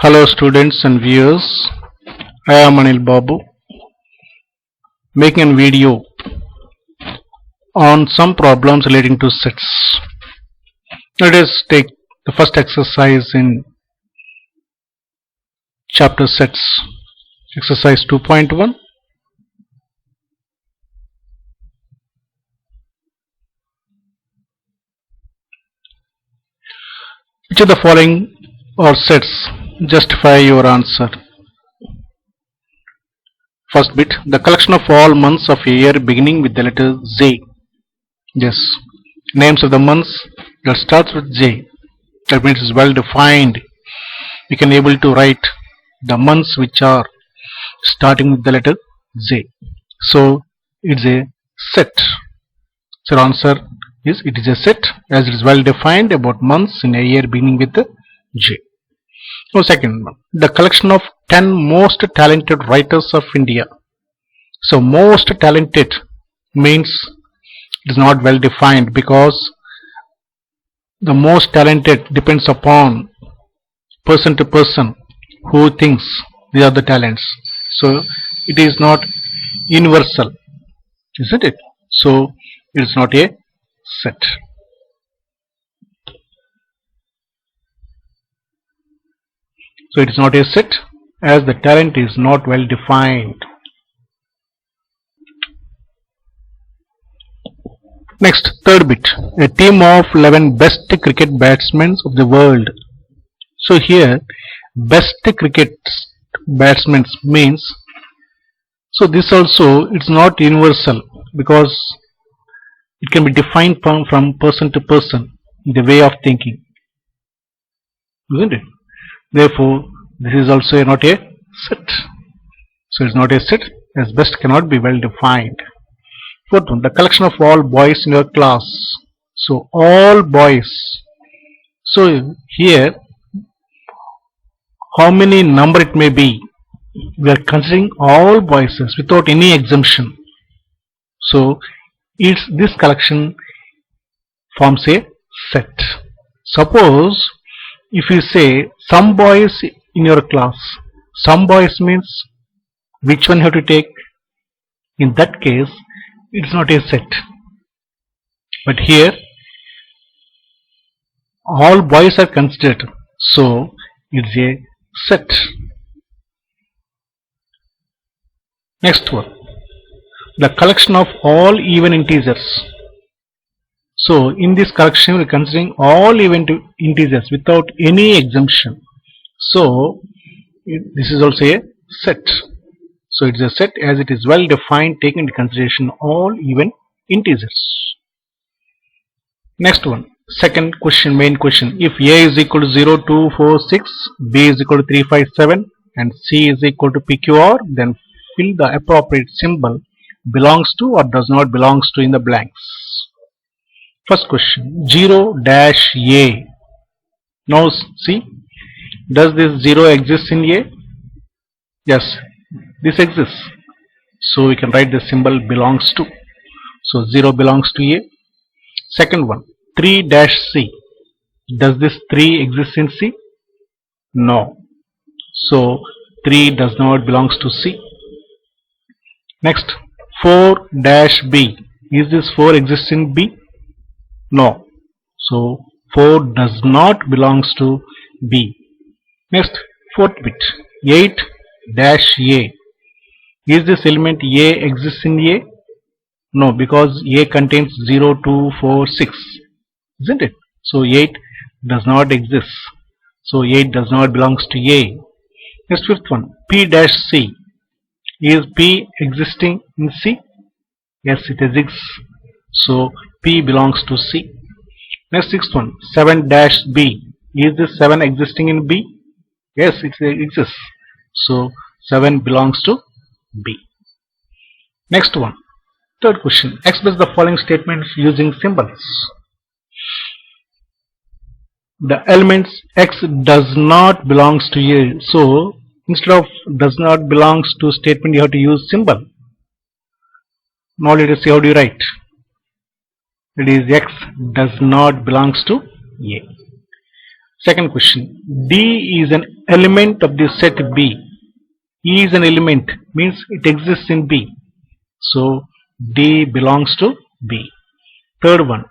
Hello students and viewers, I am Anil Babu making a video on some problems relating to sets. Let us take the first exercise in chapter sets, exercise 2.1. Which of the following are sets? Justify your answer. First bit, the collection of all months of a year beginning with the letter Z. Yes, names of the months that starts with J. That means it's well defined. We can able to write the months which are starting with the letter J. So it's a set. So answer is it is a set as it is well defined about months in a year beginning with the J. So second one, the collection of 10 most talented writers of India. So most talented means it is not well defined because the most talented depends upon person to person who thinks these are the talents. So it is not universal, isn't it? So it is not a set. So it is not a set as the talent is not well defined. Next, third bit, a team of 11 best cricket batsmen of the world. So here, best cricket batsmen means, so this also it's not universal because it can be defined from person to person in the way of thinking, isn't it? Therefore, this is also not a set. So it's not a set as best cannot be well defined. Fourth one, the collection of all boys in your class. So all boys. So here, how many number it may be, we are considering all boys without any exemption. So this collection forms a set. Suppose if you say some boys in your class, some boys means which one you have to take? In that case, it's not a set. But here, all boys are considered, so it's a set. Next one, the collection of all even integers. So in this collection we are considering all even integers without any exemption. So this is also a set. So it is a set as it is well defined taking into consideration all even integers. Next one, second question, main question. If A is equal to 0, 2, 4, 6, B is equal to 3, 5, 7 and C is equal to PQR, then fill the appropriate symbol belongs to or does not belongs to in the blanks. First question, 0 dash A. Now see, does this 0 exist in A? Yes, this exists. So we can write the symbol belongs to. So 0 belongs to A. Second one, 3 dash C. Does this 3 exist in C? No. So 3 does not belongs to C. Next, 4 dash B. Is this 4 exist in B? No. So 4 does not belongs to B. Next, fourth bit, 8 dash A. Is this element A exists in A? No, because A contains 0, 2, 4, 6, isn't it? So 8 does not exist. So 8 does not belongs to A. Next, fifth one, P dash C. Is P existing in C? Yes, it exists. So P belongs to C. Next, sixth one, 7 dash B. Is this 7 existing in B? Yes, it exists. So 7 belongs to B. Next one, third question, express the following statements using symbols. The elements X does not belongs to A. So instead of does not belongs to statement, you have to use symbol. Now let us see how do you write. It is X does not belongs to A. Second question, D is an element of the set B. E is an element means it exists in B. So D belongs to B. Third one,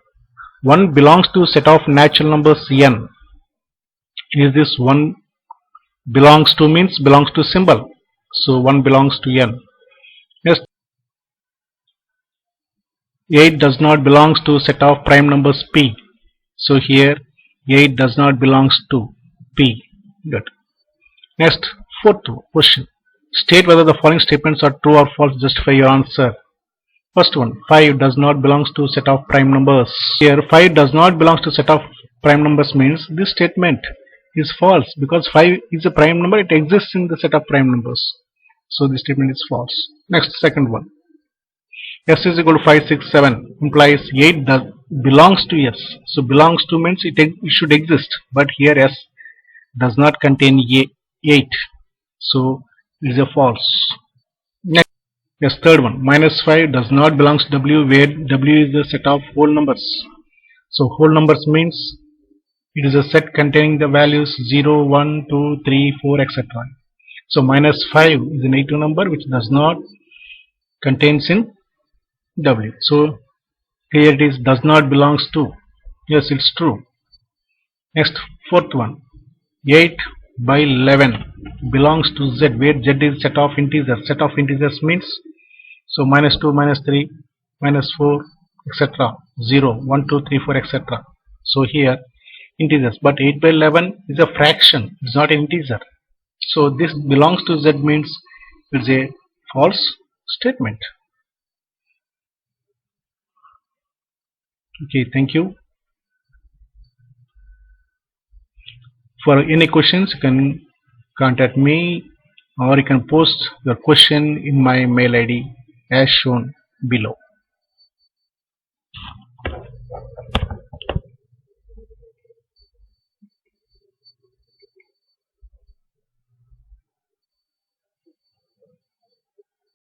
1 belongs to set of natural numbers n. Is this 1 belongs to means belongs to symbol. So 1 belongs to n. Yes. 8 does not belongs to set of prime numbers P. So here 8 does not belongs to P. Good. Next, fourth question. State whether the following statements are true or false. Justify your answer. First one, 5 does not belongs to set of prime numbers. Here 5 does not belongs to set of prime numbers means this statement is false because 5 is a prime number, it exists in the set of prime numbers. So this statement is false. Next, second one. S is equal to 5, 6, 7 implies 8 belongs to S. So belongs to means it should exist, but here S does not contain 8. So it is a false. Next, yes, third one. Minus 5 does not belongs to W, where W is a set of whole numbers. So whole numbers means it is a set containing the values 0, 1, 2, 3, 4, etc. So minus 5 is a negative number which does not contains in W. So here it is does not belongs to. Yes, it's true. Next, fourth one. 8 by 11 belongs to Z, where Z is set of integers. Set of integers means so minus 2, minus 3, minus 4, etc. 0, 1, 2, 3, 4, etc. So here integers, but 8 by 11 is a fraction, it's not an integer. So this belongs to Z means it's a false statement. Okay, thank you. For any questions, you can contact me or you can post your question in my mail ID as shown below.